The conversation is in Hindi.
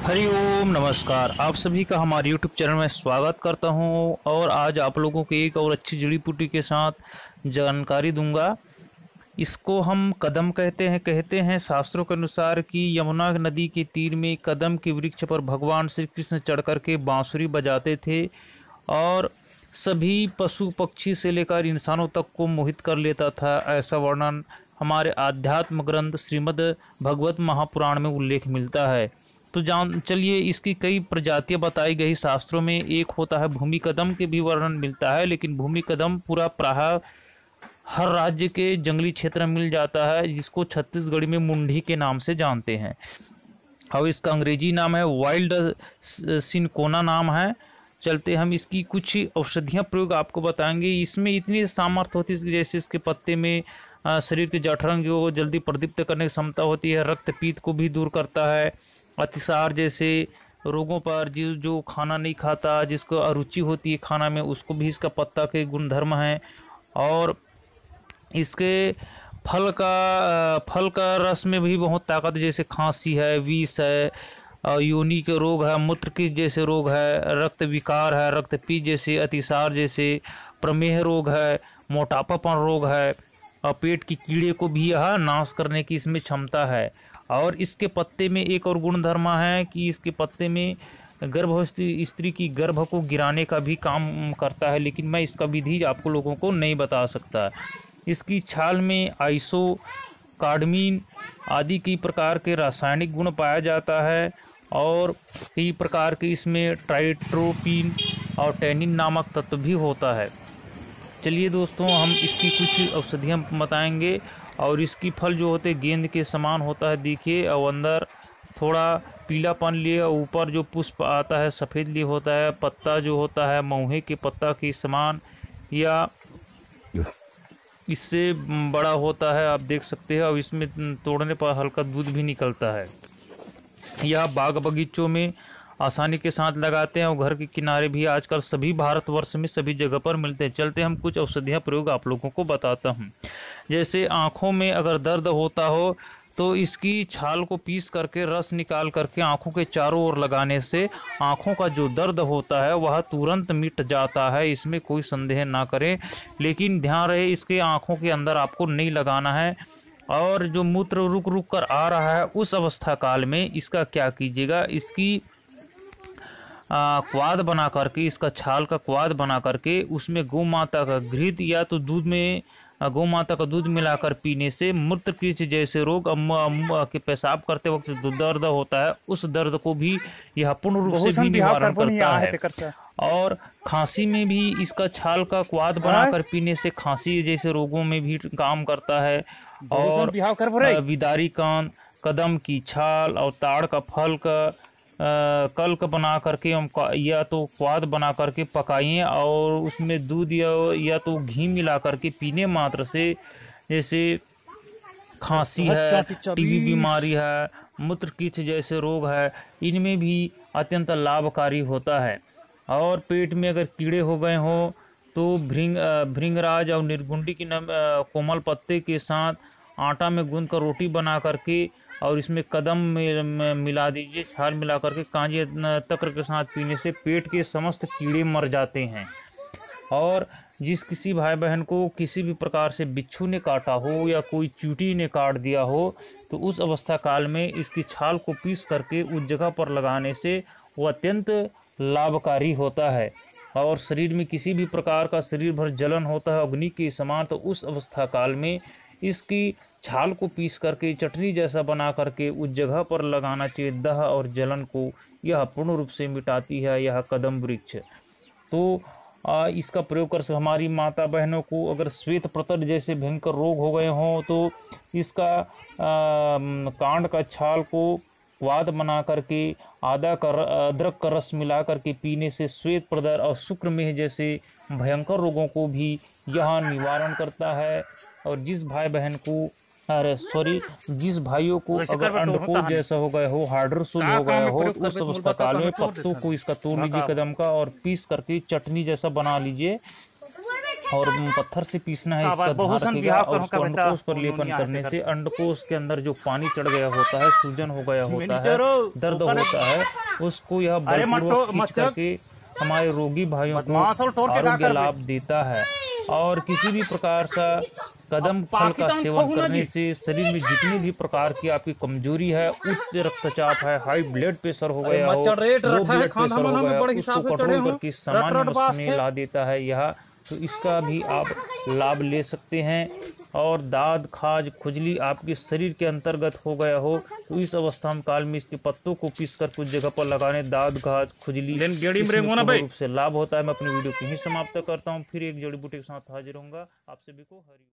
हरि ओम नमस्कार। आप सभी का हमारे YouTube चैनल में स्वागत करता हूं और आज आप लोगों को एक और अच्छी जड़ी बूटी के साथ जानकारी दूंगा। इसको हम कदम कहते हैं शास्त्रों के अनुसार कि यमुना नदी के तीर में कदम के वृक्ष पर भगवान श्री कृष्ण चढ़ कर के बांसुरी बजाते थे और सभी पशु पक्षी से लेकर इंसानों तक को मोहित कर लेता था। ऐसा वर्णन हमारे आध्यात्म ग्रंथ श्रीमद् भगवत महापुराण में उल्लेख मिलता है। तो चलिए इसकी कई प्रजातियां बताई गई शास्त्रों में। एक होता है भूमि कदम के भी वर्णन मिलता है, लेकिन भूमि कदम पूरा प्रायः हर राज्य के जंगली क्षेत्र में मिल जाता है, जिसको छत्तीसगढ़ में मुंडी के नाम से जानते हैं। और इसका अंग्रेजी नाम है वाइल्ड सिनकोना नाम है। चलते हम इसकी कुछ औषधियाँ प्रयोग आपको बताएंगे। इसमें इतनी सामर्थ्य होती है जैसे इसके पत्ते में शरीर के जठरांग को जल्दी प्रदीप्त करने की क्षमता होती है, रक्तपीत को भी दूर करता है, अतिसार जैसे रोगों पर जो खाना नहीं खाता, जिसको अरुचि होती है खाना में, उसको भी इसका पत्ता के गुणधर्म हैं। और इसके फल का रस में भी बहुत ताकत, जैसे खांसी है, विष है, योनि के रोग है, मूत्र की जैसे रोग है, रक्त विकार है, रक्तपीत जैसे, अतिसार जैसे, प्रमेह रोग है, मोटापापन रोग है और पेट की कीड़े को भी यह नाश करने की इसमें क्षमता है। और इसके पत्ते में एक और गुणधर्म है कि इसके पत्ते में गर्भवती स्त्री की गर्भ को गिराने का भी काम करता है, लेकिन मैं इसका विधि आपको लोगों को नहीं बता सकता। इसकी छाल में आइसो कार्डमिन आदि कई प्रकार के रासायनिक गुण पाया जाता है और कई प्रकार के इसमें ट्राइट्रोपिन और टैनिन नामक तत्व भी होता है। चलिए दोस्तों, हम इसकी कुछ औषधियाँ बताएंगे। और इसकी फल जो होते गेंद के समान होता है, देखिए, और अंदर थोड़ा पीलापन लिए और ऊपर जो पुष्प आता है सफ़ेद लिए होता है। पत्ता जो होता है महुए के पत्ता के समान या इससे बड़ा होता है, आप देख सकते हैं। और इसमें तोड़ने पर हल्का दूध भी निकलता है। यह बाग बगीचों में आसानी के साथ लगाते हैं और घर के किनारे भी आजकल सभी भारतवर्ष में सभी जगह पर मिलते हैं। चलते हम कुछ औषधियाँ प्रयोग आप लोगों को बताता हूँ। जैसे आँखों में अगर दर्द होता हो तो इसकी छाल को पीस करके रस निकाल करके आँखों के चारों ओर लगाने से आँखों का जो दर्द होता है वह तुरंत मिट जाता है। इसमें कोई संदेह ना करें, लेकिन ध्यान रहे इसके आँखों के अंदर आपको नहीं लगाना है। और जो मूत्र रुक रुक कर आ रहा है उस अवस्था काल में इसका क्या कीजिएगा, इसकी क्वाद बना करके, इसका छाल का क्वाद बना करके उसमें गौ माता का घृत या तो दूध में गौ माता का दूध मिलाकर पीने से मूत्र कीच जैसे रोग के पेशाब करते वक्त जो दर्द होता है उस दर्द को भी यह पूर्ण रूप से भी निवारण करता है। और खांसी में भी इसका छाल का क्वाद बनाकर पीने से खांसी जैसे रोगों में भी काम करता है। और बिदारी कान, कदम की छाल और ताड़ का फल का कल्क बना करके हम या तो क्वाद बना करके पकाइए और उसमें दूध या तो घी मिला करके पीने मात्र से, जैसे खांसी है, टीबी बीमारी है, मूत्रकीच जैसे रोग है, इनमें भी अत्यंत लाभकारी होता है। और पेट में अगर कीड़े हो गए हों तो भृंगराज और निर्गुंडी की कोमल पत्ते के साथ आटा में गूंद कर रोटी बना करके और इसमें कदम में मिला दीजिए, छाल मिला करके कांजे तक्र के साथ पीने से पेट के समस्त कीड़े मर जाते हैं। और जिस किसी भाई बहन को किसी भी प्रकार से बिच्छू ने काटा हो या कोई चींटी ने काट दिया हो तो उस अवस्था काल में इसकी छाल को पीस करके उस जगह पर लगाने से वो अत्यंत लाभकारी होता है। और शरीर में किसी भी प्रकार का शरीर भर जलन होता है अग्नि के समान, तो उस अवस्था काल में इसकी छाल को पीस करके चटनी जैसा बना करके उस जगह पर लगाना चाहिए। दह और जलन को यह पूर्ण रूप से मिटाती है यह कदम वृक्ष। तो इसका प्रयोग कर से हमारी माता बहनों को अगर श्वेत प्रतर जैसे भयंकर रोग हो गए हों तो इसका कांड का छाल को स्वाद बना करके अदरक का रस मिला करके पीने से श्वेत प्रदर और शुक्रमेह जैसे भयंकर रोगों को भी यह निवारण करता है। और जिस भाई बहन को जिस भाइयों को अगर अंडकोश जैसा हो गया हो, हाइड्रोसूल हो गया हो, तो उस अवस्था काल में पत्तों को इसका तोड़ लीजिए कदम का और पीस करके चटनी जैसा बना लीजिए और पत्थर से पीसना है, इसका धार रखेगा और उसको अंडकोश पर लेपन करने से अंडकोश के अंदर जो पानी चढ़ गया होता है, सूजन हो गया होता है, दर्द होता है, उसको यह बलपूर्वक खींच करके हमारे रोगी भाइयों को आरोग्य लाभ देता है। और किसी भी प्रकार का कदम फल का सेवन करने से शरीर में जितनी भी प्रकार की आपकी कमजोरी है, उच्च रक्तचाप है, हाई ब्लड प्रेशर हो गया हो, लो ब्लड प्रेशर हो गया, उसको कंट्रोल करके सामान्य अवस्था में ला देता है यह। तो इसका भी आप लाभ ले सकते हैं। और दाद खाज खुजली आपके शरीर के अंतर्गत हो गया हो, तो इस अवस्था में काल में इसके पत्तों को पीस कर कुछ जगह पर लगाने दाद खाज खुजली रूप से लाभ होता है। मैं अपनी वीडियो को यहीं समाप्त करता हूँ, फिर एक जड़ी बूटी के साथ हाजिर होऊंगा। आप सभी को हरि